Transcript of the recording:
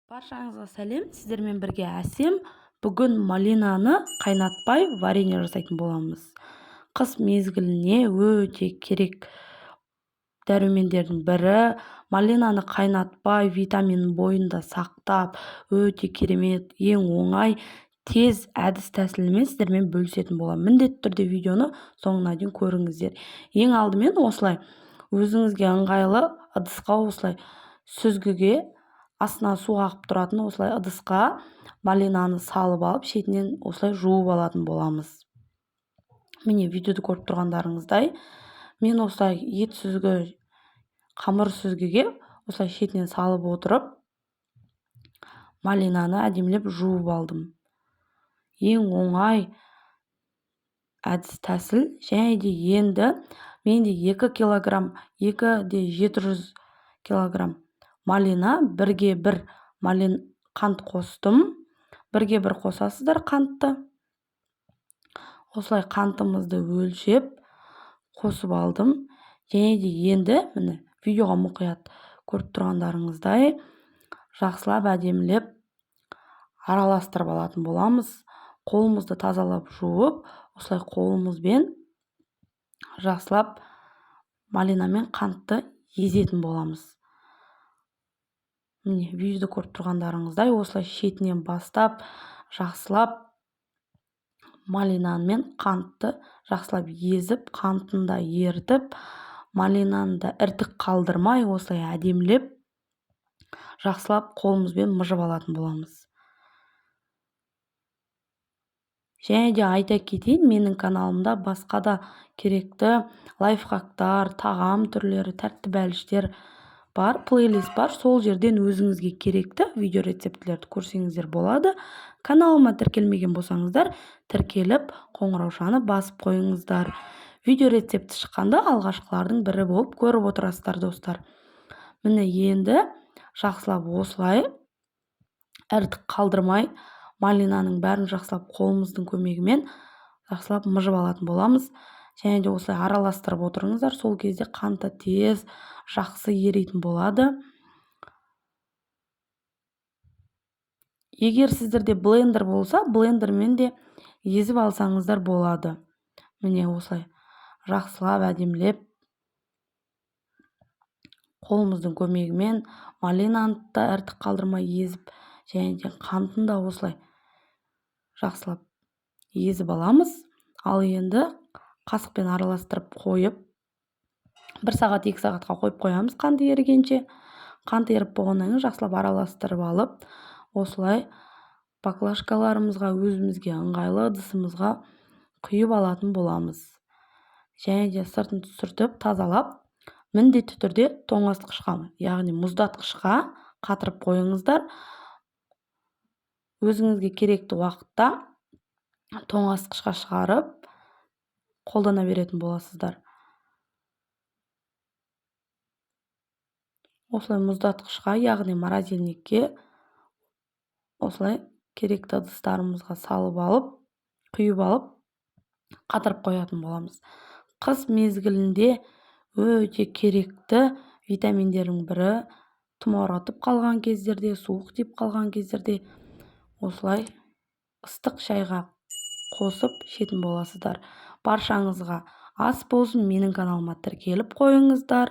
Баршаңызға сәлем, сіздермен бірге Әсем. Бүгін малинаны қайнатпай варенье жасайтын боламыз. Қыс мезгіліне өте керек дәрумендердің бірі. Малинаны қайнатпай витаминін бойында сақтап, өте керемет, ең оңай, тез әдіс тәсілімен сіздермен бөлісетін боламын. Міндетті түрде видеоны соңына дейін көріңіздер. Ең алдымен осылай өзіңізге ыңғайлы ыдысқа осылай сүзгіге астына су ағып тұратын осылай ыдысқа малинаны салып алып, шетінен осылай жуып алатын боламыз. Міне видеоды көріп тұрғандарыңыздай, мен осылай ет сүзгі, қамыр сүзгіге осылай шетінен салып отырып, малинаны әдемілеп жуып алдым. Ең оңай әдіс тәсіл, және де енді менде 2 килограмм, 2 де 700 килограмм малина, 1-1 қант қостым. 1-1 қосасыздар қантты. Осылай қантымызды өлшеп қосып алдым. Және де енді міне видеоға мұқият көріп тұрғандарыңыздай жақсылап әдемілеп араластырып алатын боламыз. Қолымызды тазалап жуып, осылай қолымызбен жақсылап малина мен қантты езетін боламыз. Міне видеоды көріп тұрғандарыңыздай осылай шетінен бастап жақсылап малинаны мен қантты жақсылап езіп, қантын да ертіп, малинаны да іртік қалдырмай осылай әдемілеп жақсылап қолымызбен мыжып алатын боламыз. Және де айта кетейін, менің каналымда басқа да керекті лайфхактар, тағам түрлері, тәтті бәліштер бар, плейлист бар. Сол жерден өзіңізге керекті видео рецептілерді көрсеңіздер болады. Каналыма тіркелмеген болсаңыздар, тіркеліп, қоңыраушаны басып қойыңыздар. Видео рецепті шыққанда алғашқылардың бірі болып көріп отырасыздар, достар. Міне енді жақсылап осылай іртік қалдырмай малинаның бәрін жақсылап қолымыздың көмегімен жақсылап мыжып алатын боламыз. Және де осылай араластырып отырыңыздар, сол кезде қанты тез жақсы еритін болады. Егер сіздерде блендер болса, блендермен де езіп алсаңыздар болады. Міне осылай жақсылап әдемілеп қолымыздың көмегімен малинаны да іртік қалдырмай езіп, және де қантын да осылай жақсылап езіп аламыз. Ал енді қасықпен араластырып қойып, 1 сағат 2 сағатқа қойып қоямыз қанты ерігенше. Қанты еріп болғаннан кейін жақсылап араластырып алып, осылай баклажкаларымызға, өзімізге ыңғайлы ыдысымызға құйып алатын боламыз. Және де сыртын сүртіп, тазалап, міндетті түрде тоңазытқышқа, яғни мұздатқышқа қатырып қойыңыздар. Өзіңізге керекті уақытта тоңазытқышқа шығарып қолдана беретін боласыздар. Осылай мұздатқышқа, яғни морозильникке осылай керекті ыдыстарымызға салып алып, құйып алып, қатырып қоятын боламыз. Қыс мезгілінде өте керекті витаминдердің бірі, тұмауратып қалған кездерде, суық тиіп қалған кездерде осылай ыстық шайға қосып ішетін боласыздар. Баршаңызға ас болсын, менің каналыма тіркеліп қойыңыздар.